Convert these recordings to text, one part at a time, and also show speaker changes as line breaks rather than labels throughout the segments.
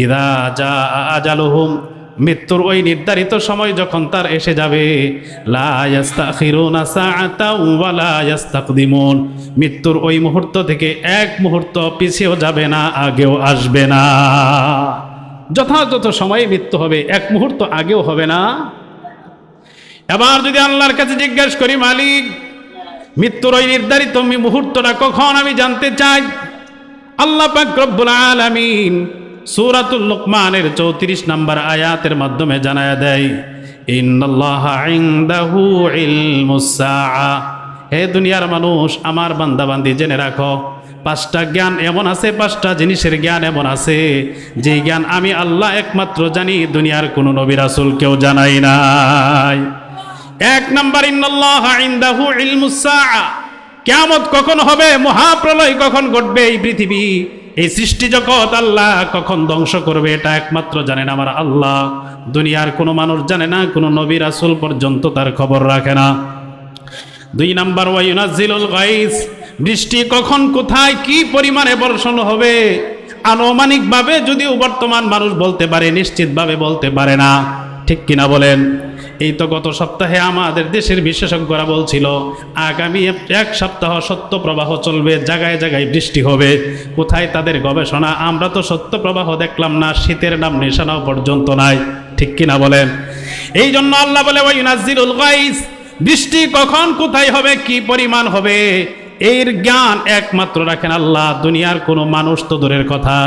ইদা জা আজালুহুম, মৃত্যুর ওই নির্ধারিত সময় যখন তার এসে যাবে, লা ইস্তাখিরুনা সাআতাও ওয়া লা ইস্তাকদিমুন, মৃত্যুর ওই মুহূর্ত থেকে এক মুহূর্ত পিছিয়েও যাবে না, আগেও আসবে না। যথাযথ সময়ে মৃত্যু হবে, এক মুহূর্ত আগেও হবে না। এবার যদি আল্লাহর কাছে জিজ্ঞেস করি, মালিক মৃত্যুর ওই নির্ধারিত মুহূর্তটা কখন আমি জানতে চাই, আল্লাহ পাক রব্বুল আলামিন সূরাতুল লুকমানের 34 নম্বর আয়াতের মাধ্যমে জানায়া দেয়, ইন্নাল্লাহা ইনদাহু ইলমুস সাআ, হে দুনিয়ার মানুষ, আমার বান্দাবান্দি জেনে রাখো, 5টা জ্ঞান এমন আছে, 5টা জিনিসের জ্ঞান এমন আছে, যে জ্ঞান আমি আল্লাহ একমাত্র জানি, দুনিয়ার কোনো নবী রাসূল কেউ জানাই নাই। 1 নম্বর, ইন্নাল্লাহা ইনদাহু ইলমুস সাআ, কিয়ামত কখন হবে, মহাপ্রলয় কখন ঘটবে, এই পৃথিবী, এই সৃষ্টি জগৎ আল্লাহ কখন ধ্বংস করবে, এটা একমাত্র জানেন আমার আল্লাহ। দুনিয়ার কোনো মানুষ জানে না, কোনো নবী রাসূল পর্যন্ত তার খবর রাখে না। 2 নম্বর, ওয়া ইউনাজ্জিলুল গায়স, বৃষ্টি কখন, কোথায়, কি পরিমাণে বর্ষণ হবে, আনুমানিকভাবে যদিও বর্তমান মানুষ বলতে পারে, নিশ্চিতভাবে বলতে পারে না। ঠিক কিনা বলেন? এই তো গত সপ্তাহে আমাদের দেশের বিশেষজ্ঞরা বলছিল, আগামী 1 সপ্তাহ সত্য প্রবাহ চলবে, জায়গায় জায়গায় বৃষ্টি হবে। কোথায় তাদের গবেষণা? আমরা তো সত্য প্রবাহ দেখলাম না, শীতের নাম নিশানাও পর্যন্ত নাই। ঠিক কিনা বলেন? এই জন্য আল্লাহ বলে, ওয়া ইউনাজ্জিলুল গায়স, বৃষ্টি কখন, কোথায় হবে, কি পরিমাণ হবে, এর জ্ঞান একমাত্র রাখেন আল্লাহ। দুনিয়ার কোনো মানুষ তো দূরের কথা,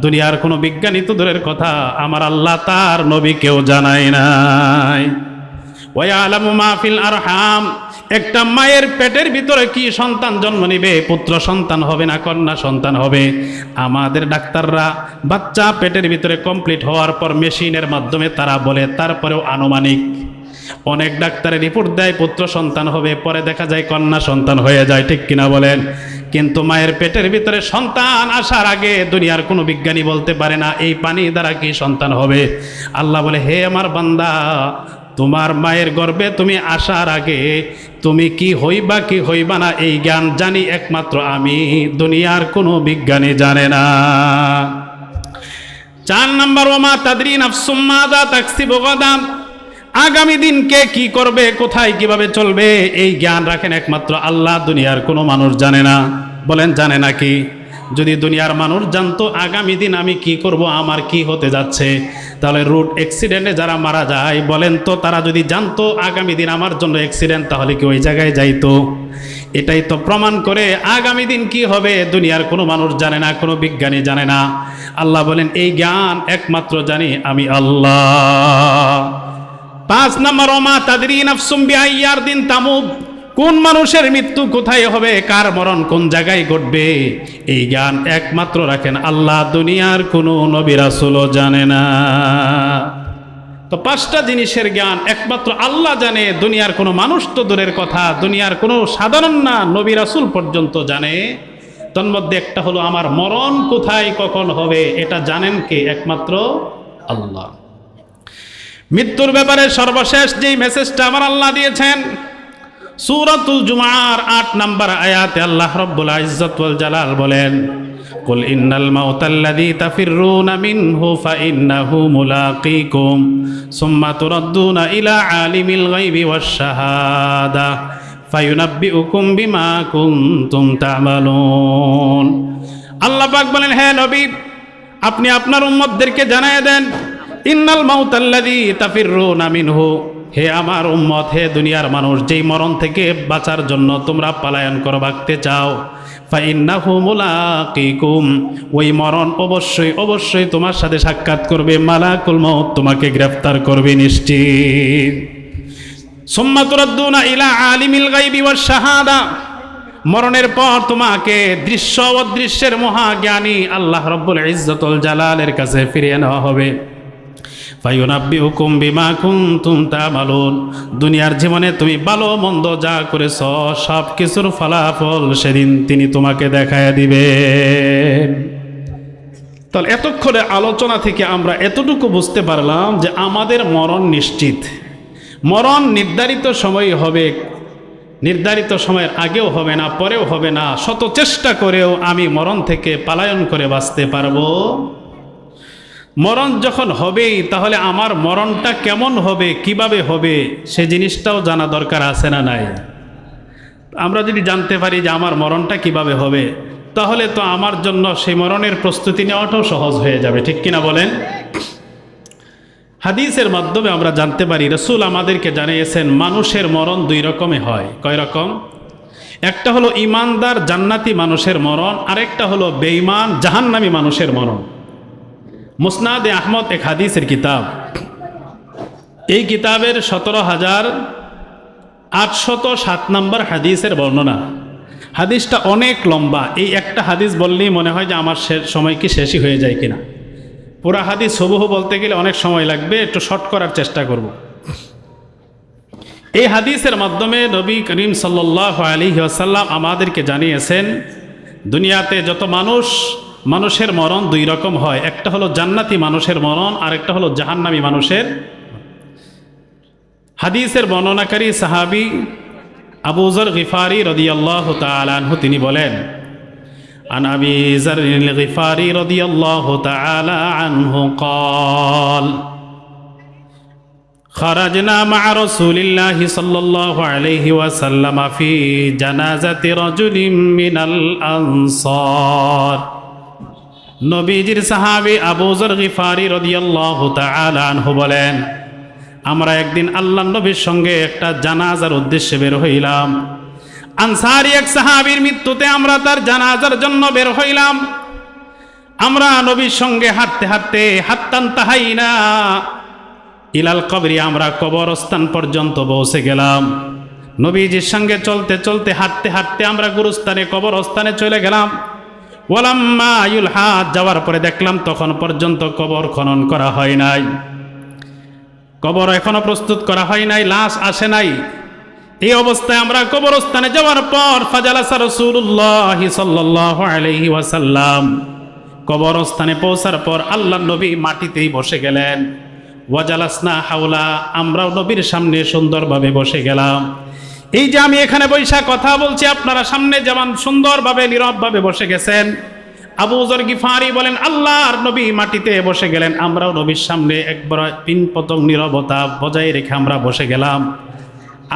দুনিয়ার কোনো বিজ্ঞানী তো দূরের কথা, আমার আল্লাহ তার নবীকেও জানায় নাই। ওয়া ইয়ালামু মা ফিল আরহাম, একটা মায়ের পেটের ভিতরে কি সন্তান জন্ম নেবে, পুত্র সন্তান হবে না কন্যা সন্তান হবে, আমাদের ডাক্তাররা বাচ্চা পেটের ভিতরে কমপ্লিট হওয়ার পর মেশিনের মাধ্যমে তারা বলে, তারপরেও আনুমানিক অনেক ডাক্তারের রিপোর্ট দেয় পুত্র সন্তান হবে, পরে দেখা যায় কন্যা সন্তান হয়ে যায়। ঠিক কিনা বলেন? কিন্তু মায়ের পেটের ভিতরে সন্তান আসার আগে দুনিয়ার কোনো বিজ্ঞানী বলতে পারে না এই পানি দ্বারা কি সন্তান হবে। আল্লাহ বলে, হে আমার বান্দা, তোমার মায়ের গর্ভে তুমি আসার আগে তুমি কি হইবা কি হইবা না, এই জ্ঞান জানি একমাত্র আমি, দুনিয়ার কোনো বিজ্ঞানী জানে না। 4 নম্বর, ওয়া মা তাদরি নাফসুম মাযা তাকসিবু গাদান, আগামী দিনকে কি করবে, কোথায় কিভাবে চলবে, এই জ্ঞান রাখেন একমাত্র আল্লাহ, দুনিয়ার কোনো মানুষ জানে না। বলেন জানে নাকি? যদি দুনিয়ার মানুষ জানতো আগামী দিন আমি কি করব, আমার কি হতে যাচ্ছে, তাহলে রোড অ্যাক্সিডেন্টে যারা মারা যায়, বলেন তো তারা যদি জানতো আগামী দিন আমার জন্য অ্যাক্সিডেন্ট, তাহলে কি ওই জায়গায় যাইতো? এটাই তো প্রমাণ করে আগামী দিন কি হবে দুনিয়ার কোনো মানুষ জানে না, কোনো বিজ্ঞানী জানে না। আল্লাহ বলেন, এই জ্ঞান একমাত্র জানি আমি আল্লাহ। 5 নম্বর, ওয়া মা তাদরি নাফসুম বিআইয়্যার দিন তামুত, কোন মানুষের মৃত্যু কোথায় হবে, কার মরণ কোন জায়গায় ঘটবে, এই জ্ঞান একমাত্র রাখেন আল্লাহ, দুনিয়ার কোনো নবী রাসূলও জানে না। তো 5টা জিনিসের জ্ঞান একমাত্র আল্লাহ জানে, দুনিয়ার কোনো মানুষ তো দূরের কথা, দুনিয়ার কোনো সাধারণ না, নবী রাসূল পর্যন্ত জানে। তন্মধ্যে একটা হলো আমার মরণ কোথায় কখন হবে, এটা জানেন কে? একমাত্র আল্লাহ। মৃত্যুর ব্যাপারে সর্বশেষ যেই মেসেজটা আমার আল্লাহ দিয়েছেন, সূরাতুল জুমার 8 নম্বর আয়াতে আল্লাহ রাব্বুল ইজ্জত ওয়াল জালাল বলেন, কুল ইন্নাল মাউতাল্লাযী তাফিররুনা মিনহু ফাইন্নাহু মুলাকীকুম সুম্মা তুরাদ্দুনা ইলা আলিমিল গায়বি ওয়াশ শাহাদা ফায়ুনাব্বিউকুম বিমা কুনতুম তা'মালুন। আল্লাহ পাক বলেন, হে নবী, আপনি আপনার উম্মতদেরকে জানায় দেন, ইন্নাল মাউতাল্লাযী তাফিররুনা মিনহু, হে আমার উম্মত, হে দুনিয়ার মানুষ, যেই মরণ থেকে বাঁচার জন্য তোমরা পলায়ন করো, ভাগতে চাও, ফাইন্নাহু মুলাকীকুম, ওই মরণ অবশ্যই অবশ্যই তোমার সাথে সাক্ষাৎ করবে, মালাকুল মউত তোমাকে গ্রেফতার করবে নিশ্চিত। সুম্মা তুরাদ্দুনা ইলা আলিমিল গায়বি ওয়াশ শাহাদা, মরণের পর তোমাকে দৃশ্য অদৃশ্যের মহাজ্ঞানী আল্লাহ রাব্বুল ইজ্জত ওয়াল জালালের কাছে ফিরিয়ে নেওয়া হবে। ফায়ুনাব্বিউকুম বিমা কুনতুম তা'মালুন, দুনিয়ার জীবনে তুমি ভালো মন্দ যা করেছ সব কিছুর ফলাফল সেদিন তিনি তোমাকে দেখায় দিবেন। তাহলে এতক্ষণে আলোচনা থেকে আমরা এতটুকু বুঝতে পারলাম যে আমাদের মরণ নিশ্চিত, মরণ নির্ধারিত সময় হবে, নির্ধারিত সময়ের আগেও হবে না, পরেও হবে না, শত চেষ্টা করেও আমি মরণ থেকে পলায়ন করে বাঁচতে পারবো। মরণ যখন হবেই, তাহলে আমার মরণটা কেমন হবে, কিভাবে হবে, সে জিনিসটাও জানা দরকার আছে না নাই? আমরা যদি জানতে পারি যে আমার মরণটা কিভাবে হবে, তাহলে তো আমার জন্য সেই মরণের প্রস্তুতি নেওয়াটাও সহজ হয়ে যাবে, ঠিক কিনা বলেন? হাদিসের মাধ্যমে আমরা জানতে পারি, রাসূল আমাদেরকে জানিয়েছেন মানুষের মরণ দুই রকমে হয়। কয় রকম? একটা হলো ইমানদার জান্নাতি মানুষের মরণ, আরেকটা হলো বেঈমান জাহান্নামী মানুষের মরণ। মুসনাদে আহমদ এক হাদিসের কিতাব, এই কিতাবের 17,807 নম্বর হাদিসের বর্ণনা। হাদিসটা অনেক লম্বা, এই একটা হাদিস বললেই মনে হয় যে আমার সময় কি শেষই হয়ে যায় কিনা। পুরা হাদিস হুবহু বলতে গেলে অনেক সময় লাগবে, একটু শর্ট করার চেষ্টা করব। এই হাদিসের মাধ্যমে নবী করিম সাল্লাল্লাহু আলাইহি ওয়াসাল্লাম আমাদেরকে জানিয়েছেন, দুনিয়াতে যত মানুষের মরণ দুই রকম হয়। একটা হলো জান্নাতি মানুষের মরণ, আর একটা হলো জাহান্নামী মানুষের। হাদিসের বর্ণনাকারী সাহাবী আবু যর গিফারি রাদিয়াল্লাহু তাআলা আনহু তিনি বলেন, আন আবি যর গিফারি রাদিয়াল্লাহু তাআলা আনহু قال خرجنا مع رسول الله صلى الله عليه وسلم في جنازة رجل من الأنصار। নবীজির সাহাবী আবু যর গিফারি রাদিয়াল্লাহু তাআলা আনহু বলেন, আমরা একদিন আল্লাহর নবীর সঙ্গে একটা জানাজার উদ্দেশ্যে বের হইলাম। আনসারী এক সাহাবীর মৃত্যুতে আমরা তার জানাজার জন্য বের হইলাম। আমরা নবীর সঙ্গে হাঁটতে হাঁটতে হাত্তান তাহাইনা ইলাল কবরি, আমরা কবরস্থান পর্যন্ত পৌঁছে গেলাম। নবীজির সঙ্গে চলতে চলতে হাঁটতে হাঁটতে আমরা গুরুস্থানে কবরস্থানে চলে গেলাম। ওয়ালাম্মা ইউলহাদ, যাওয়ার পরে দেখলাম তখন পর্যন্ত কবর খনন করা হয় নাই, কবর এখনো প্রস্তুত করা হয় নাই, লাশ আসে নাই। এই অবস্থায় আমরা কবরস্থানে যাওয়ার পর ফাজালাসা রাসূলুল্লাহ সাল্লাল্লাহু আলাইহি ওয়াসাল্লাম, কবরস্থানে পৌঁছার পর আল্লাহর নবী মাটিতেই বসে গেলেন। ওয়াজালাসনা হাওলা, আমরাও নবীর সামনে সুন্দরভাবে বসে গেলাম। এই যে আমি এখানে বৈশা কথা বলছি, আপনারা সামনে যেমন সুন্দরভাবে নীরবভাবে বসে গেছেন, আবু যর গিফারি বলেন আল্লাহর নবী মাটিতে বসে গেলেন, আমরাও নবীর সামনে একবার পিনপতং নীরবতা বজায় রেখে আমরা বসে গেলাম।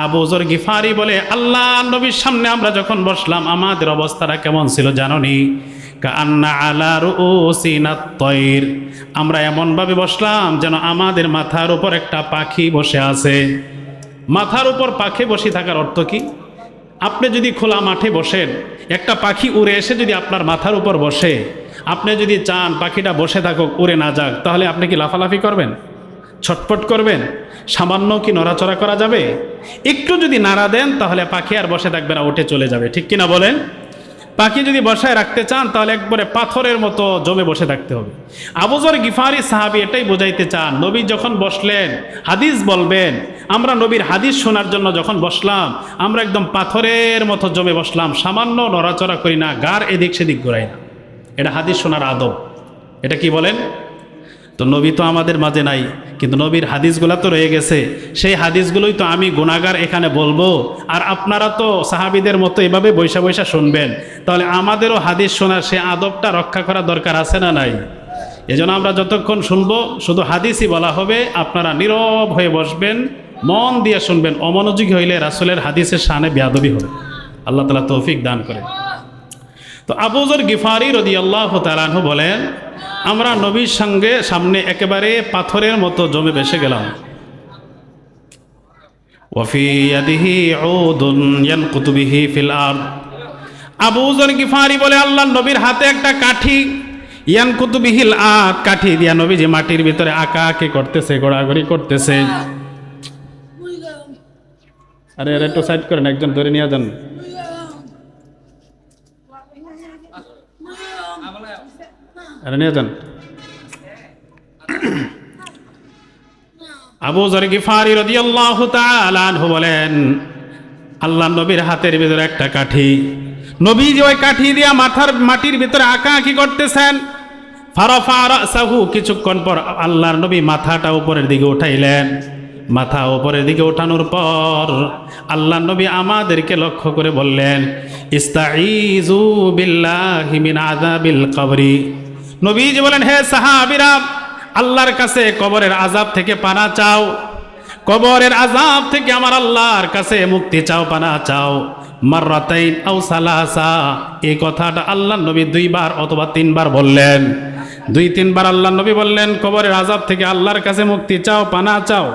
আবু যর গিফারি বলে, আল্লাহর নবীর সামনে আমরা যখন বসলাম আমাদের অবস্থাটা কেমন ছিল জানোনি? কান্না আলা রুউসিনাত তায়র, আমরা এমনভাবে বসলাম যেন আমাদের মাথার উপর একটা পাখি বসে আছে। মাথার উপর পাখি বসে থাকার অর্থ কি? আপনি যদি খোলা মাঠে বসেন, একটা পাখি উড়ে এসে যদি আপনার মাথার উপর বসে, আপনি যদি চান পাখিটা বসে থাকুক, উড়ে না যাক, তাহলে আপনি কি লাফালাফি করবেন? ছটপট করবেন? সামান্য কি নড়াচড়া করা যাবে? একটু যদি নাড়া দেন তাহলে পাখি আর বসে থাকবে না, উঠে চলে যাবে, ঠিক কিনা বলেন? পাখি যদি বসায় রাখতে চান তাহলে একবারে পাথরের মতো জমে বসে থাকতে হবে। আবু যর গিফারি সাহাবী এটাই বোঝাইতে চান, নবী যখন বসলেন হাদিস বলবেন, আমরা নবীর হাদিস শোনার জন্য যখন বসলাম আমরা একদম পাথরের মতো জমে বসলাম, সামান্য নড়াচড়া করি না, গাড় এদিক সেদিক ঘোরাই না। এটা হাদিস শোনার আদব। এটা কি বলেন? তো নবী তো আমাদের মাঝে নাই, কিন্তু নবীর হাদিসগুলো তো রয়ে গেছে। সেই হাদিসগুলোই তো আমি গুনাহগার এখানে বলবো, আর আপনারা তো সাহাবীদের মতো এভাবে বৈশা বৈশা শুনবেন। তাহলে আমাদেরও হাদিস শোনার সে আদবটা রক্ষা করা দরকার আছে না নাই? এজন্য আমরা যতক্ষণ শুনবো শুধু হাদিসই বলা হবে, আপনারা নীরব হয়ে বসবেন, মন দিয়ে শুনবেন। অমনোযোগী হইলে রাসূলের হাদিসের শানে বেয়াদবি হবে। আল্লাহ তাআলা তৌফিক দান করেন। তো আবু যর গিফারি রাদিয়াল্লাহু তাআলা আনহু বলেন, আমরা নবীর সঙ্গে সামনে একেবারে পাথরের মতো জমে বসে গেলাম। ওয়াফি ইয়াদিহি উদুন ইয়ানকুতু বিহি ফিল আরদ, আবু যর গিফারি বলে আল্লাহর নবীর হাতে একটা কাঠি, ইয়ানকুতু বিহিল আরদ, কাঠি দিয়া নবী যে মাটির ভিতরে আঁকাআঁকি করতেছে, গোড়াগড়ি করতেছে। আরে একটু সাইড করেন, একজন ধরে নিয়ে যান। আরে নিয়ে যান। আবু যর গিফারি রাদিয়াল্লাহু তাআলা আনহু বলেন, আল্লাহর নবীর হাতের ভিতরে একটা কাঠি, নবী যে ওই কাঠি দিয়া মাটির ভিতরে আঁকাআঁকি করতেছেন। ফারাফা রাসাহু, কিছুক্ষণ পর আল্লাহর নবী মাথাটা উপরের দিকে উঠাইলেন। মাথা উপরের দিকে ওঠানোর পর আল্লাহর নবী আমাদেরকে লক্ষ্য করে বললেন, ইস্তাঈযু বিল্লাহি মিন আযাবিল কবরি। নবীজি বলেন, হে সাহাবীরা, আল্লাহর কাছে কবরের আযাব থেকে পানা চাও, কবরের আযাব থেকে আমার আল্লাহর কাছে মুক্তি চাও, পানা চাও। মাররাতাইন আও সালাসা, এই কথাটা আল্লাহ নবী 2 বার অথবা 3 বার বললেন। 2-3 বার আল্লাহ নবী বললেন কবরের আযাব থেকে আল্লাহর কাছে মুক্তি চাও, পানা চাও।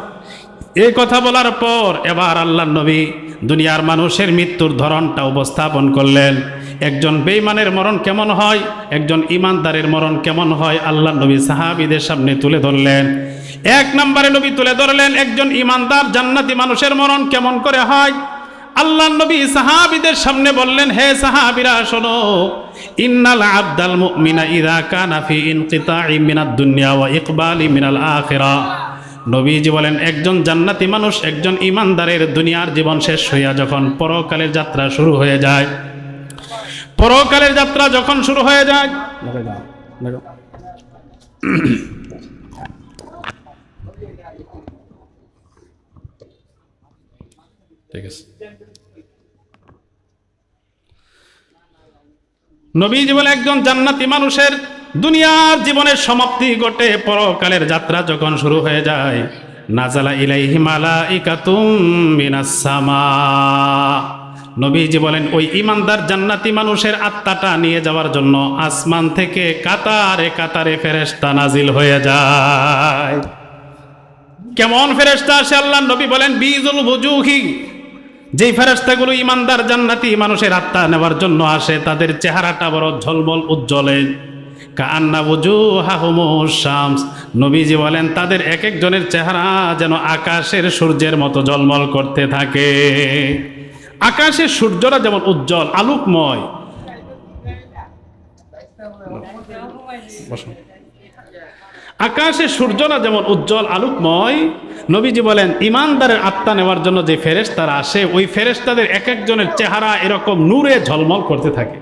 এই কথা বলার পর এবার আল্লাহ নবী দুনিয়ার মানুষের মৃত্যুর ধরনটা উপস্থাপন করলেন। একজন বেঈমানের মরণ কেমন হয়, একজন ইমানদারের মরণ কেমন হয়, আল্লাহ নবী সাহাবীদের সামনে তুলে ধরলেন। 1 নম্বরে নবী তুলে ধরলেন একজন ইমানদার জান্নাতি মানুষের মরণ কেমন করে হয়। আল্লাহ নবী সাহাবীদের সামনে বললেন, হে সাহাবীরা শোনো, ইন্নাল আবদাল মুমিনা ইযা কানা ফি ইনকিতাই মিনাদ দুনিয়া ওয়া ইকবালি মিনাল আখিরাহ। নবীজি বলেন একজন জান্নাতি মানুষ, একজন ইমানদারের দুনিয়ার জীবন শেষ হইয়া যখন পরকালের যাত্রা শুরু হয়ে যায়, পরকালের যাত্রা যখন শুরু হয়ে যায়, ঠিক আছে, নবীজি বলে একজন জান্নাতি মানুষের দুনিয়ার জীবনের সমাপ্তি ঘটে, পরকালের যাত্রা যখন শুরু হয়ে যায়, নাজালা ইলাইহি মালাইকাতুম মিনাস সামা। নবীজি বলেন ওই ইমানদার জান্নাতি মানুষের আত্মাটা নিয়ে যাওয়ার জন্য আসমান থেকে কাতারে কাতারে ফেরেশতা নাজিল হয়ে যায়। কেমন ফেরেশতা আসে আল্লাহ নবী বলেন, বিজুল বুজুহি, যেই ফেরেশতাগুলো ইমানদার জান্নাতি মানুষের আত্মা নেওয়ার জন্য আসে তাদের চেহারাটা বড় ঝলমল উজ্জ্বলে, কান্না বুজুহাহুমুশ শামস। নবীজি বলেন তাদের এক একজনের চেহারা যেন আকাশের সূর্যের মতো ঝলমল করতে থাকে। আকাশের সূর্যরা যেমন উজ্জ্বল আলোকময়, আকাশের সূর্যরা যেমন উজ্জ্বল আলোকময়, নবীজি বলেন ইমানদারের আত্মা নেওয়ার জন্য যে ফেরেশতারা আসে ওই ফেরেশতাদের এক একজনের চেহারা এরকম নূরে ঝলমল করতে থাকে।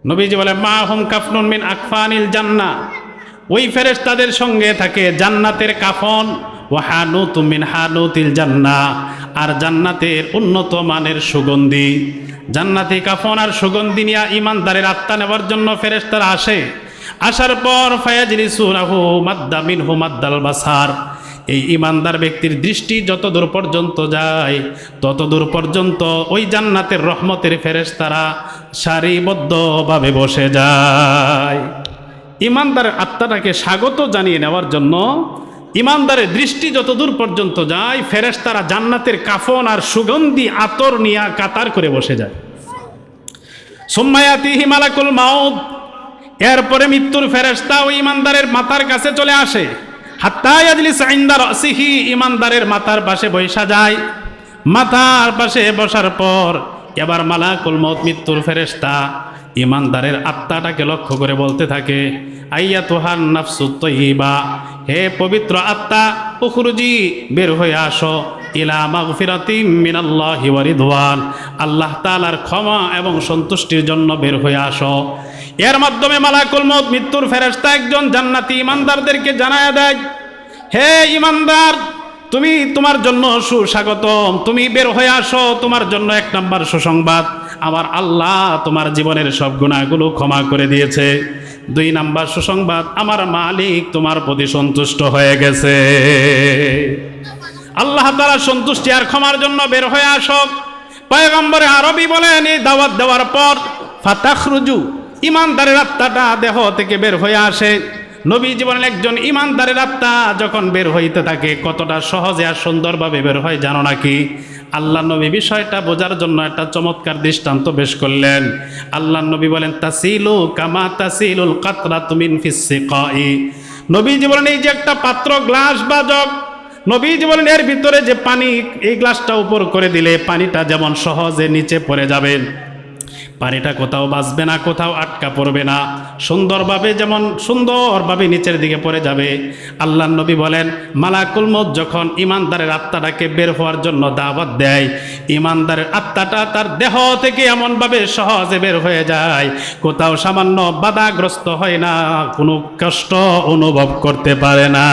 নবীজি বলেন মা হুম কাফনুন মিন আকফানিল জান্নাহ, ওই ফেরেশতাদের সঙ্গে থাকে জান্নাতের কাফন, ওয়া হানুতুম মিন হানুতিল জান্নাহ, আর জান্নাতের উন্নত মানের সুগন্ধি। জান্নাতি কাফন আর সুগন্ধি নিয়ে ইমানদারের আত্মা নেওয়ার জন্য ফেরেশতারা আসে। আসার পর ফায়াজলিসুনাহু মাদ্দা মিনহু মাদ্দাল বাসার, এই ইমানদার ব্যক্তির দৃষ্টি যত দূর পর্যন্ত যায় তত দূর পর্যন্ত ওই জান্নাতের রহমতের ফেরেশতারা সারিবদ্ধভাবে বসে যায়। ইমানদারের আত্মাটাকে স্বাগত জানিয়ে নেওয়ার জন্য ইমানদারের দৃষ্টি যত দূর পর্যন্ত যায় ফেরেশতারা জান্নাতের কাফন আর সুগন্ধি আতর নিয়ে কাতার করে বসে যায়। সুম্মা ইয়াতিহি মালাকুল মাউত, এরপরে মৃত্যুর ফেরেশতা ওই ইমানদারের মাথার কাছে চলে আসে। হাত্তা ইয়াজলিসা ইনদা রাসিহি, ইমানদারের মাথার পাশে বসা যায়। মাথার পাশে বসার পর এবার মালাকুল মউত মৃত্যুর ফেরেশতা ইমানদারের আত্মাটাকে লক্ষ্য করে বলতে থাকে, আইয়াতুহান নাফসুত তাইয়্যিবা, হে পবিত্র আত্মা, উখরুজি, বের হয়ে আসো, ইলা মাগফিরাতিম মিনাল্লাহি ওয়া রিদওয়ান, আল্লাহ তাআলার ক্ষমা এবং সন্তুষ্টির জন্য বের হয়ে আসো। এর মাধ্যমে মালাকুল মউত মৃত্যুর ফেরেশতা একজন জান্নাতি ইমানদারদেরকে জানায়া দেয়, হে ইমানদার, তুমি তোমার জন্য সুস্বাগতম, তুমি বের হয়ে আসো, তোমার জন্য 1 নাম্বার সুসংবাদ, আমার আল্লাহ তোমার জীবনের সব গুনাহগুলো ক্ষমা করে দিয়েছে। 2 নাম্বার সুসংবাদ, আমার মালিক তোমার প্রতি সন্তুষ্ট হয়ে গেছে। আল্লাহ তাআলা সন্তুষ্টি আর ক্ষমার জন্য বের হয়ে আসো। পয়গম্বরে আরবি বলেন এই দাওয়াত দেওয়ার পর ফাতাখরুজু, ইমানদারের আত্মাটা দেহ থেকে বের হয়ে আসে। নবীজি বলেন একজন ইমানদারের আত্মা যখন বের হইতে থাকে কতটা সহজে আর সুন্দরভাবে বের হয় জানো নাকি? আল্লাহ নবী বিষয়টা বোঝার জন্য একটা চমৎকার দৃষ্টান্ত পেশ করলেন। আল্লাহ নবী বলেন তাসিলু কামা তাসিলুল কাতরাতু মিন ফিস সিকাই। নবীজি বলেন এই যে একটা পাত্র, গ্লাস বা জগ, নবীজি বলেন এর ভিতরে যে পানি, এই গ্লাসটা উপর করে দিলে পানিটা যেমন সহজে নিচে পড়ে যাবে, পানিটা কোথাও বাঁচবে না, কোথাও আটকা পড়বে না, সুন্দরভাবে নিচের দিকে পড়ে যাবে। আল্লাহ নবী বলেন মালাকুল মউত যখন ইমানদারের আত্মাটাকে বের হওয়ার জন্য দাওয়াত দেয়, ইমানদারের আত্মাটা তার দেহ থেকে এমনভাবে সহজে বের হয়ে যায়, কোথাও সামান্য বাধাগ্রস্ত হয় না, কোনো কষ্ট অনুভব করতে পারে না।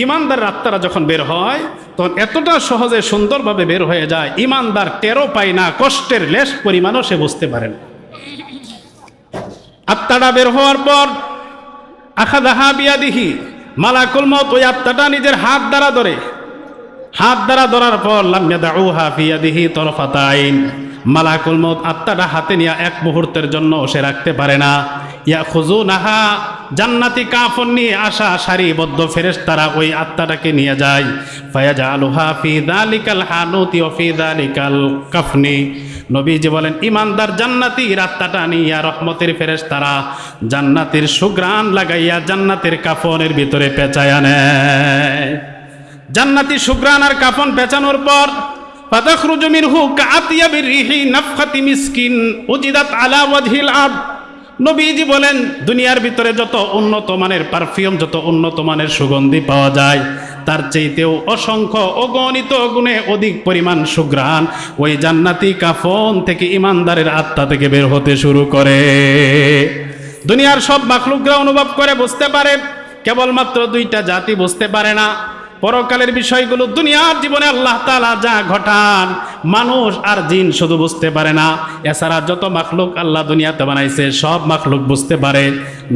ইমানদার আত্মারা যখন বের হয় তখন এতটা সহজে সুন্দরভাবে বের হয়ে যায়, ইমানদার টেরও পায় না, কষ্টের লেশ পরিমাণও সে বুঝতে পারে না। আত্মাটা বের হওয়ার পর আখাযাহা বিয়াদিহি, মালাকুল মউত ওই আত্মাটা নিজের হাত দ্বারা ধরে, হাত দ্বারা ধরার পর লাম ইয়াদাউহা ফি ইয়াদিহি তরফাতা আইন, মালাকুল মউত আত্মাটা হাতে নিয়ে এক মুহূর্তের জন্য সে রাখতে পারে না। ইয়াখুযুনাহা, জান্নাতি কাফন নিয়ে আসা সারিবদ্ধ ফেরেশতারা ওই আত্মাটাকে নিয়ে যায়। ফায়াজালুহা ফি যালিকাল হানুতি ওয়া ফি যালিকাল কাফনি, নবীজি বলেন ইমানদার জান্নাতীর আত্মাটা নিয়ে রহমতের ফেরেশতারা জান্নাতের সুঘ্রাণ লাগাইয়া জান্নাতের কাফনের ভিতরে পেঁচায়া নেয়। জান্নাতি সুঘ্রাণ আর কাফন পেঁচানোর পর ফাতাখরুজু মিনহু কাআতিয়াবির রিহি নাফখাতি মিসকিন উজিদাত আলা ওয়াজহিল আরদ, নবীজি বলেন দুনিয়ার ভিতরে যত উন্নত মানের পারফিউম, যত উন্নত মানের সুগন্ধি পাওয়া যায়, তার চাইতেও অসংখ্য অগণিত গুণে অধিক পরিমাণ সুঘ্রাণ ওই জান্নাতি কাফন থেকে ইমানদারের আত্মা থেকে বের হতে শুরু করে। দুনিয়ার সব মাখলুকরা অনুভব করে, বুঝতে পারে, কেবলমাত্র দুইটা জাতি বুঝতে পারে না। পরকালের বিষয়গুলো দুনিয়ার জীবনে আল্লাহ তাআলা যা ঘটান মানুষ আর জিন শুধু বুঝতে পারে না, এছাড়া যত মাখলুক আল্লাহ দুনিয়াতে বানাইছে সব মাখলুক বুঝতে পারে।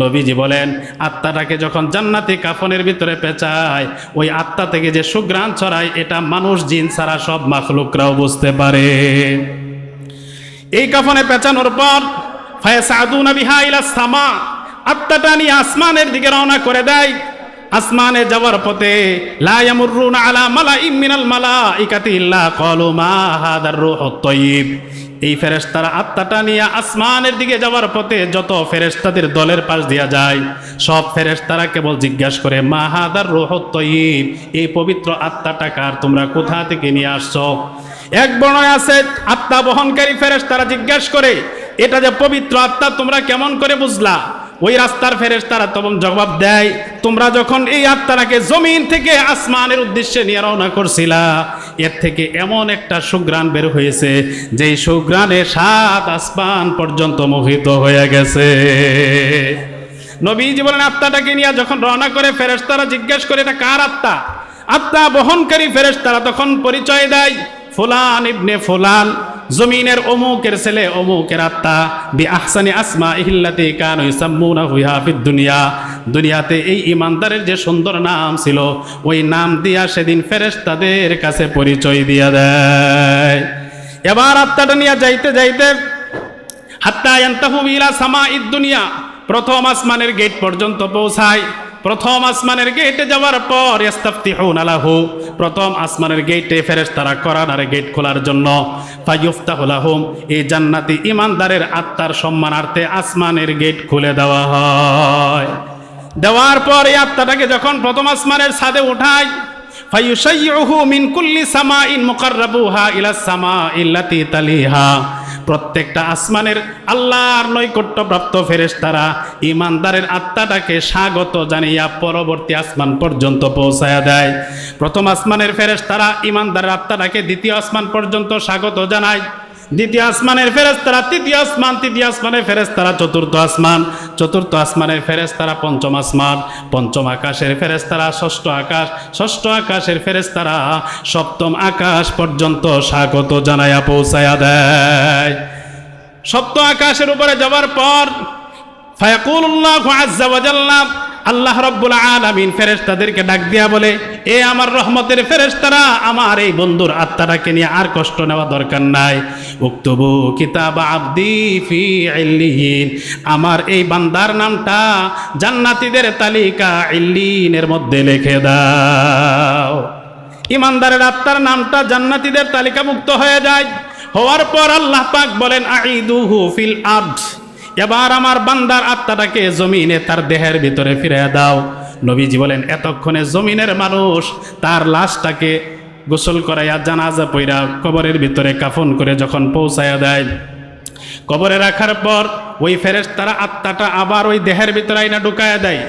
নবীজি বলেন আত্মাটাকে যখন জান্নাতি কাফনের ভিতরে পেঁচায়, ওই আত্মা থেকে যে সুঘ্রাণ ছড়ায় এটা মানুষ জিন ছাড়া সব মাখলুকরাও বুঝতে পারে। এই কাফনে পেঁচানোর পর ফায়াসাদুনা বিহা ইলাস সামা, আত্মাটা নিয়ে আসমানের দিকে রওনা করে দেয়। আসমানে যাওয়ার পথে লা ইয়ামুরুনা আলা মালাইম মিনাল মালাইকাতি ইল্লা ক্বালু মা হাদার রূহুত তাইয়্যিব, এই ফেরেশতারা আত্মাটা নিয়ে আসমানের দিকে যাওয়ার পথে যত ফেরেশতাদের দলের পাশ দিয়া যায় সব ফেরেশতারা কেবল জিজ্ঞাসা করে মা হাদার রূহুত তাইয়্যিব, এই পবিত্র আত্মাটা কার, তোমরা কোথা থেকে নিয়ে আসছো? এক বর্ণনায় আছে আত্মা বহনকারী ফেরেশতারা জিজ্ঞাসা করে এটা যে পবিত্র আত্মা তোমরা কেমন করে বুঝলা? ওই রাস্তার ফেরেশতারা তখন জবাব দেয় তোমরা যখন এই আত্মাটাকে জমিন থেকে আসমানের উদ্দেশ্যে নিয়ে রওনা করছিলা, এর থেকে এমন একটা সুঘ্রাণ বের হয়েছে যেই সুঘ্রাণে 7 আসমান পর্যন্ত মোহিত হয়ে গেছে। নবীজি বলেন আত্মাটাকে নিয়ে যখন রওনা করে ফেরেশতারা জিজ্ঞাসা করে এটা কার আত্মা? আত্মা বহনকারী ফেরেশতারা তখন পরিচয় দেয় ফুলান ইবনে ফুলান, জমিনের অমুকের ছেলে অমুকের আত্মা, বি আহসানি আসমা ইহিল্লাতি কানু ইউসাম্মুনাহু ফিদ দুনিয়া, দুনিয়াতে এই ইমানদারের যে সুন্দর নাম ছিল ওই নাম দিয়া সেদিন ফেরেশতাদের কাছে পরিচয় দিয়া দেয়। এবার আত্মাটা নিয়ে যাইতে যাইতে হাত্তা ইয়ান্তাহু ইলা সামাইদ দুনিয়া, প্রথম আসমানের গেট পর্যন্ত পৌঁছায়। প্রথম আসমানের গেটে যাওয়ার পর ইস্তাফতিহুনা লাহু, প্রথম আসমানের গেটে ফেরেশতারা করানারে গেট খোলার জন্য ফায়ুফতাহু লাহুম, এই জান্নাতি ইমানদারের আত্মার সম্মানার্থে আসমানের গেট খুলে দেওয়া হয়। দেওয়ার পর এই আত্মাটাকে যখন প্রথম আসমানের ছাদে উঠায় ফায়ুশাইয়ুহু মিন কুল্লি সামাইন মুকাররাবুহা ইলা সামাইল্লাতি তালিহা, প্রত্যেকটা আসমানের আল্লাহর নৈকট্যপ্রাপ্ত ফেরেশতারা ইমানদারের আত্মাটাকে স্বাগত জানিয়া পরবর্তী আসমান পর্যন্ত পৌঁছায়া দেয়। প্রথম আসমানের ফেরেশতারা ইমানদারের আত্মাটাকে দ্বিতীয় আসমান পর্যন্ত স্বাগত জানায়, দ্বিতীয় আসমানের ফেরেশতারা তৃতীয় আসমান, তৃতীয় আসমানের ফেরেশতারা চতুর্থ আসমান, চতুর্থ আসমানের ফেরেশতারা পঞ্চম আসমান, পঞ্চম আকাশের ফেরেশতারা ষষ্ঠ আকাশ, ষষ্ঠ আকাশের ফেরেশতারা সপ্তম আকাশ পর্যন্ত স্বাগত জানায়া পৌঁছায়া দেয়। সপ্তম আকাশের উপরে যাওয়ার পর ফায়াকুলুল্লাহু আযজা ওয়া জাল্লা, আল্লাহ রাব্বুল আলামিন ফেরেশতাদেরকে ডাক দিয়া বলে এ আমার রহমতের ফেরেশতারা, আমার এই বন্ধুর আত্মাটাকে নিয়ে আর কষ্ট নেওয়া দরকার নাই। উক্তুবু কিতাব আবদি ফি ইল্লিয়িন, আমার এই বান্দার নামটা জান্নাতীদের তালিকা ইল্লিনের মধ্যে লিখে দাও। ইমানদারের আত্মার নামটা জান্নাতীদের তালিকাভুক্ত হয়ে যায়। হওয়ার পর আল্লাহ পাক বলেন আইদুহু ফিল আরদ, এবার আমার বান্দার আত্মাটাকে জমিনে তার দেহের ভিতরে ফিরিয়ে দাও। নবীজি বলেন এতক্ষণে জমিনের মানুষ তার লাশটাকে গোসল করাইয়া জানাজা পইরা কবরের ভিতরে কাফন করে যখন পৌঁছায়া দেয়, কবরে রাখার পর ওই ফেরেশতারা আত্মাটা আবার ওই দেহের ভিতরে আইনা ঢুকায়া দেয়।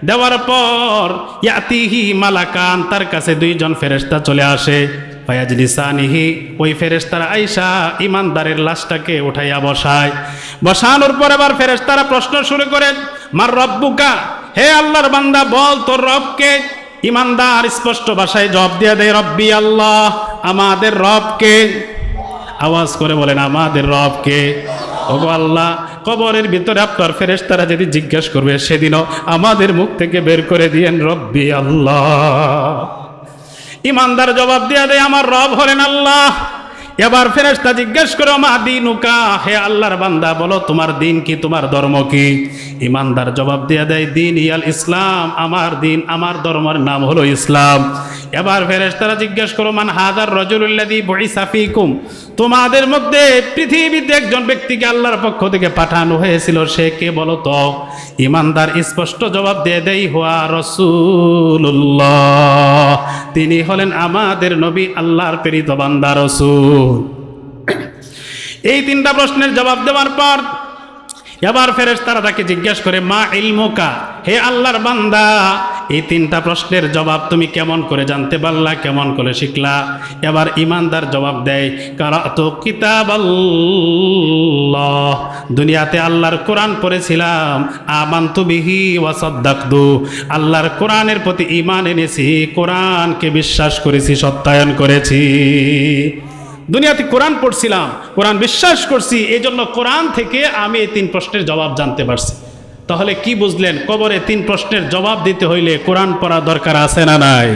দেওয়ার পর ইয়াতিহি মালাকান, তার কাছে 2 জন ফেরেশতা চলে আসে। ফায়াজলিসানিহি, ওই ফেরেশতারা আইসা ইমানদারের লাশটাকে উঠাইয়া বসায়। বসানোর পর আবার ফেরেশতারা প্রশ্ন শুরু করেন মার রব্বুকা, হে আল্লাহর বান্দা বল তোর রবকে। ইমানদার স্পষ্ট ভাষায় জবাব দিয়ে দেয় রব্বি আল্লাহ, আমাদের রবকে। আওয়াজ করে বলেন আমাদের রবকে। ওগো আল্লাহ, কবরের ভিতরে আপনার ফেরেশতারা যদি জিজ্ঞেস করবে, সেদিনও আমাদের মুখ থেকে বের করে দিয়েন রব্বি আল্লাহ। ইমানদার জবাব দিয়ে দেয়, আমার রব হলেন আল্লাহ। এবার ফেরেশতা জিজ্ঞেস করো, মা দিনুকা, হে আল্লাহর বান্দা বলো তোমার দিন কি, তোমার ধর্ম কি? ইমানদার জবাব দিয়ে দেয়, দিন ইয়াল ইসলাম, আমার দিন, আমার ধর্মের নাম হলো ইসলাম। এবার ফেরেশতারা জিজ্ঞেস করো, মান হাদার রাজুলুল্লাযী বুইসা ফীকুম, তোমাদের মধ্যে পৃথিবীতে একজন ব্যক্তিকে আল্লাহর পক্ষ থেকে পাঠানো হয়েছিল, সে কে বলো তো? ইমানদার স্পষ্ট জবাব দিয়ে দেয়, হুয়া রাসূলুল্লাহ, তিনি হলেন আমাদের নবী, আল্লাহর প্রেরিত বান্দা রাসূল। এই তিনটা প্রশ্নের জবাব দেওয়ার পর এবার ফেরেশতারা তাকে জিজ্ঞেস করে, মা ইলমুকা, হে আল্লাহর বান্দা, এই তিনটা প্রশ্নের জবাব তুমি কেমন করে জানতে পারলা, কেমন করে শিখলা? এবার ইমানদার জবাব দেয়, কারাতু কিতাবাল্লাহ, দুনিয়াতে আল্লাহর কোরআন পড়েছিলাম, আমানতু বিহি ওয়া সাদ্দাকতু, আল্লাহর কোরআনের প্রতি ঈমান এনেছি, কোরআনকে বিশ্বাস করেছি, সত্যায়ন করেছি। দুনিয়াতে কোরআন পড়ছিলাম, কোরআন বিশ্বাস করছি, এই জন্য কোরআন থেকে আমি এই তিন প্রশ্নের জবাব জানতে পারছি। তাহলে কি বুঝলেন? কবরে তিন প্রশ্নের জবাব দিতে হইলে কোরআন পড়া দরকার আছে না নাই?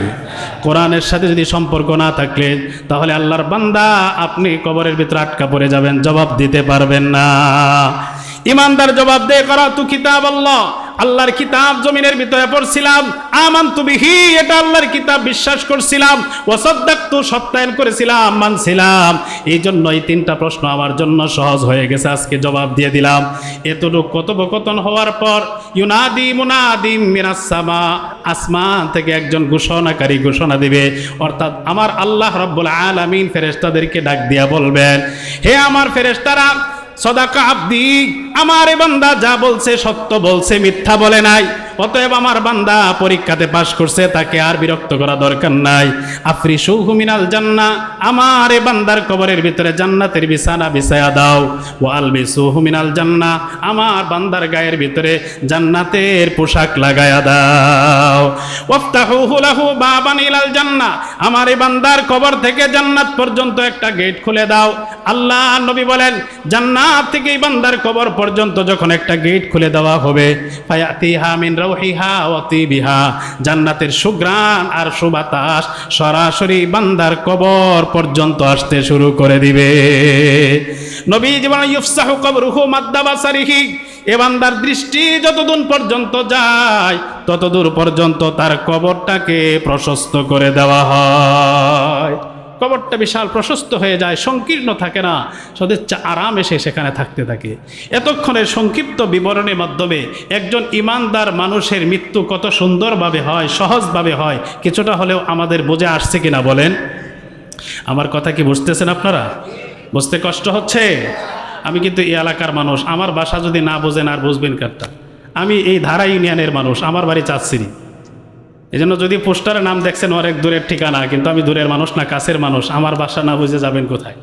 কোরআনের সাথে যদি সম্পর্ক না থাকলে তাহলে আল্লাহর বান্দা আপনি কবরের ভিতরে আটকা পড়ে যাবেন, জবাব দিতে পারবেন না। ইমানদার জবাব দেয়, কারাতু কিতাবাল্লাহ, আল্লাহর কিতাব জমিনের ভিতরে পড়ছিলাম, আমানতু বিহি, এটা আল্লাহর কিতাব বিশ্বাস করছিলাম, ওয়া সাদ্দাকতু, সত্যায়ন করেছিলাম, মানছিলাম। এই জন্য এই তিনটা প্রশ্ন আমার জন্য সহজ হয়ে গেছে, আজকে জবাব দিয়ে দিলাম। এতটুকু কথোপকথন হওয়ার পর ইউনাদি মুনাদিম মিনাস সামা, আসমান থেকে একজন ঘোষণাকারী ঘোষণা দিবে, অর্থাৎ আমার আল্লাহ রাব্বুল আলামিন ফেরেশতাদেরকে ডাক দিয়া বলবেন, হে আমার ফেরেশতারা, সদাকা আব্দি, আমার বান্দা যা বলছে সত্য বলছে, মিথ্যা বলে নাই। অতএব আমার বান্দা পরীক্ষাতে পাশ করছে, তাকে আর বিরক্ত করা দরকার নাই। আফরিশুহু মিনাল জান্নাহ, আমার বান্দার কবরের ভিতরে জান্নাতের বিছানা বিছায়া দাও। ওয়া আলবিসুহু মিনাল জান্নাহ, আমার বান্দার গায়ের ভিতরে জান্নাতের পোশাক লাগায়া দাও। ওয়াফতাহুহু লাহু বাবান ইলাল জান্নাহ, আমার বান্দার কবর থেকে জান্নাত পর্যন্ত একটা গেট খুলে দাও। আল্লাহ নবী বলেন, জান্নাত থেকে বান্দার কবর পর্যন্ত যখন একটা গেট খুলে দেওয়া হবে, ফায়াতিহা মিন রাউহিহা ওয়া তিবিহা, জান্নাতের সুঘ্রাণ আর সুবাতাস সরাসরি বান্দার কবর পর্যন্ত আসতে শুরু করে দিবে। নবী জীবন ইফসাহু কবরুহু মাদ্দা বাসারিহি, এ বান্দার দৃষ্টি যতদূর পর্যন্ত যায় ততদূর পর্যন্ত তার কবরটাকে প্রশস্ত করে দেওয়া হয়। কবরটা বিশাল প্রশস্ত হয়ে যায়, সংকীর্ণ থাকে না, সদিচ্ছা আরাম এসে সেখানে থাকতে থাকে। এতক্ষণের সংক্ষিপ্ত বিবরণের মাধ্যমে একজন ইমানদার মানুষের মৃত্যু কত সুন্দরভাবে হয়, সহজভাবে হয়, কিছুটা হলেও আমাদের বুঝে আসছে কিনা বলেন? আমার কথা কি বুঝতেছেন আপনারা? বুঝতে কষ্ট হচ্ছে? আমি কিন্তু এই এলাকার মানুষ, আমার বাসা যদি না বোঝেন আর বুঝবেন কারটা। আমি এই ধারা ইউনিয়নের মানুষ, আমার বাড়ি চাঁদছিরি। এই জন্য যদি পোস্টারে নাম দেখছেন অনেক দূরের ঠিকানা, কিন্তু আমি দূরের মানুষ না, কাছের মানুষ, আমার বাসা না বুঝে যাবেন কোথায়?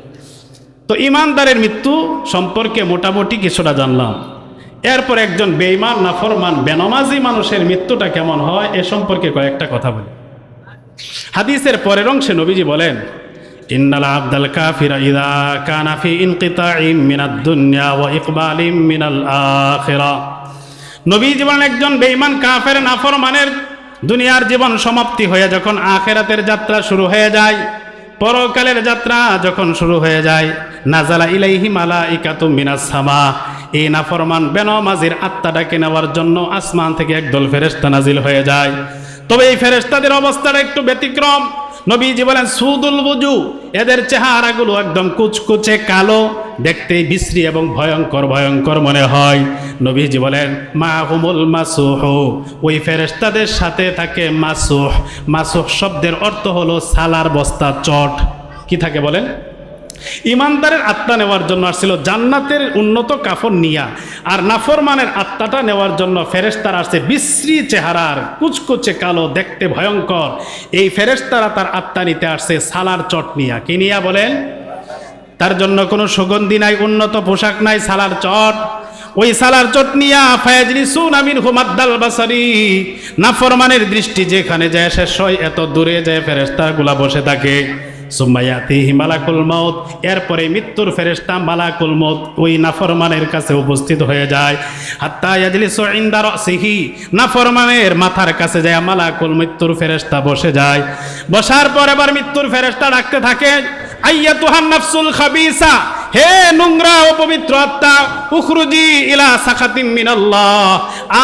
তো ইমানদারের মৃত্যু সম্পর্কে মোটামুটি কিছুটা জানলাম। এরপর একজন বেঈমান, নাফরমান, বেনামাজি মানুষের মৃত্যুটা কেমন হয় এ সম্পর্কে কয়েকটা কথা বলি। হাদিসের পরের অংশে নবীজি বলেন, ইন্নাল আবদাল কাফিরা ইযা কানা ফি ইনকিতাইম মিনাদ দুনিয়া ওয়া ইকবালিম মিনাল আখিরা, নবীজি বলেন একজন বেঈমান কাফের নাফরমানের দুনিয়ার জীবন সমাপ্তি হয়ে যখন আখিরাতের যাত্রা শুরু হয়ে যায়, পরকালের যাত্রা যখন শুরু হয়ে যায়, নাজালা ইলাইহি মালাইকাতুম মিনাস সামা, এই নাফরমান বেনামাজির আত্মাটাকে নেওয়ার জন্য আসমান থেকে একদল ফেরেশতা নাজিল হয়ে যায়। তবে এই ফেরেশতাদের অবস্থাটা একটু ব্যতিক্রম। নবীজি বলেন, সুদুল বুজু, এদের চেহারাগুলো একদম কুচকুচে কালো, দেখতে বিশ্রী এবং ভয়ঙ্কর ভয়ঙ্কর মনে হয়। নবীজি বলেন, মাহুমুল মাসুহ, ওই ফেরেশতাদের সাথে থাকে মাসুহ। মাসুহ শব্দের অর্থ হলো সালার বস্তা, চট। কি থাকে বলেন? ইমানদারের আত্মা নেওয়ার জন্য আসছিল জান্নাতের উন্নত কাফন নিয়া, আর নাফরমানের আত্মাটা নেওয়ার জন্য ফেরেশতারা আসছে বিশ্রী চেহারার, কুচকুচে কালো, দেখতে ভয়ঙ্কর। এই ফেরেশতারা তার আত্মা নিতে আসছে সালার চট নিয়া। কি নিয়া বলেন? তার জন্য কোনো সুগন্ধি নাই, উন্নত পোশাক নাই, সালার চট। ওই সালার চট নিয়া ফায়াজলিসুনা মিনহু মাদ্দাল বাসারি, নাফরমানের দৃষ্টি যেখানে যায় শেষ হয়, এত দূরে যায় ফেরেশতাগুলা বসে থাকে। সুম্মা ইয়াতিহি মালাকুল মউত, এরপরে মৃত্যুর ফেরেশতা মালাকুল মউত ওই নাফরমানের কাছে উপস্থিত হয়ে যায়। হাত্তা ইয়াজলিসু ইনদা রাসিহি, নাফরমানের মাথার কাছে যায় মালাকুল মৃত্যুর ফেরেশতা বসে যায়। বসার পর এবার মৃত্যুর ফেরেশতা ডাকতে থাকে, আইয়াতুহান নাফসুল খাবিসা, হে নোংরা ও পবিত্র আত্মা, উখরুজি ইলা সাখাতিম মিনাল্লাহ,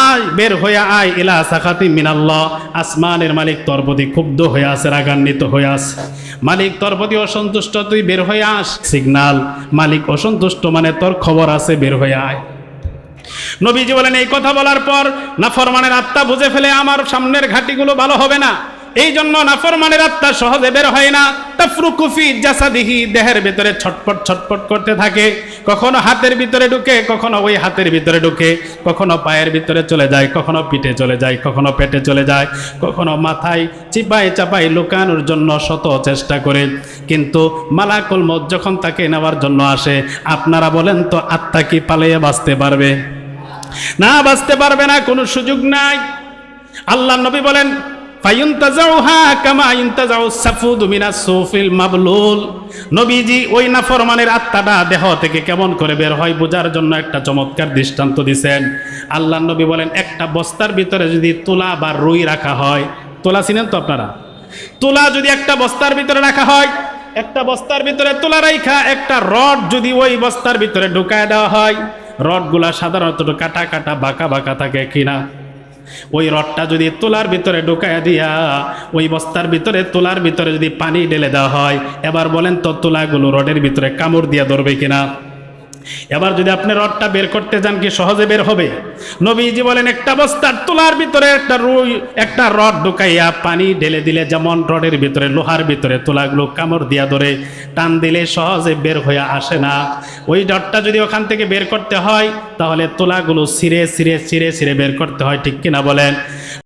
আয় বের হয়ে আয়, ইলা সাখাতিম মিনাল্লাহ, আসমানের মালিক তোর প্রতি ক্ষুব্ধ হয়ে আছে, রাগান্বিত হয়ে আছে, মালিক তোর প্রতি অসন্তুষ্ট, তুই বের হয়ে আস। সিগনাল, মালিক অসন্তুষ্ট মানে তোর খবর আছে, বের হয়ে আয়। নবীজি বলেন এই কথা বলার পর নাফরমানের আত্মা বুঝে ফেলে আমার সামনের ঘাটিগুলো ভালো হবে না, এই জন্য নাফরমানের আত্মা সহজে বের হয় না। তাফরুকু ফি জাসাদিহি, দেহের ভিতরে ছটপট ছটপট করতে থাকে, কখনো হাতের ভিতরে ঢুকে, কখনো ওই হাতের ভিতরে ঢুকে, কখনো পায়ের ভিতরে চলে যায়, কখনো পিঠে চলে যায়, কখনো পেটে চলে যায়, কখনো মাথায় চিপাই চাপাই লুকানোর জন্য শত চেষ্টা করে। কিন্তু মালাকুল মউত যখন তাকে নেওয়ার জন্য আসে, আপনারা বলেন তো আত্মা কি পালিয়ে বাঁচতে পারবে? না, বাঁচতে পারবে না, কোনো সুযোগ নাই। আল্লাহ নবী বলেন ফায়ুনতাজাউহা কামা ইনতাজাউ সাফুদু মিনাস সুফিল মাবলুল, নবীজি ওই নাফরমানের আত্মাটা দেহ থেকে কেমন করে বের হয় বোঝার জন্য একটা চমৎকার দৃষ্টান্ত দিয়েছেন। আল্লাহ নবী বলেন একটা বস্তার ভিতরে যদি তুলা বা রুই রাখা হয়, তুলা চিনেন তো আপনারা, তুলা যদি একটা বস্তার ভিতরে রাখা হয়, একটা বস্তার ভিতরে তুলা রাখা একটা রড যদি ওই বস্তার ভিতরে ঢুকায় দেওয়া হয়, রডগুলা সাধারণত কাটা কাটা বাঁকা বাঁকা থাকে কিনা, ওই রডটা যদি তোলার ভিতরে ঢুকায় দিয়া ওই বস্তার ভিতরে তোলার ভিতরে যদি পানি ঢেলে দেওয়া হয়, এবার বলেন তো তোলাগুলো রডের ভিতরে কামড় দিয়া ধরবে কিনা? এবার যদি আপনি রডটা বের করতে যান, কি সহজে বের হবে? নবীজি বলেন একটা বস্তার তোলার ভিতরে একটা রুই একটা রড ঢুকাইয়া পানি ঢেলে দিলে যেমন রডের ভিতরে লোহার ভিতরে তোলাগুলো কামড় দিয়া ধরে, টান দিলে সহজে বের হয়ে আসে না, ওই রডটা যদি ওখান থেকে বের করতে হয় তাহলে তোলাগুলো ছিঁড়ে ছিঁড়ে ছিঁড়ে ছিঁড়ে বের করতে হয়, ঠিক কিনা বলেন?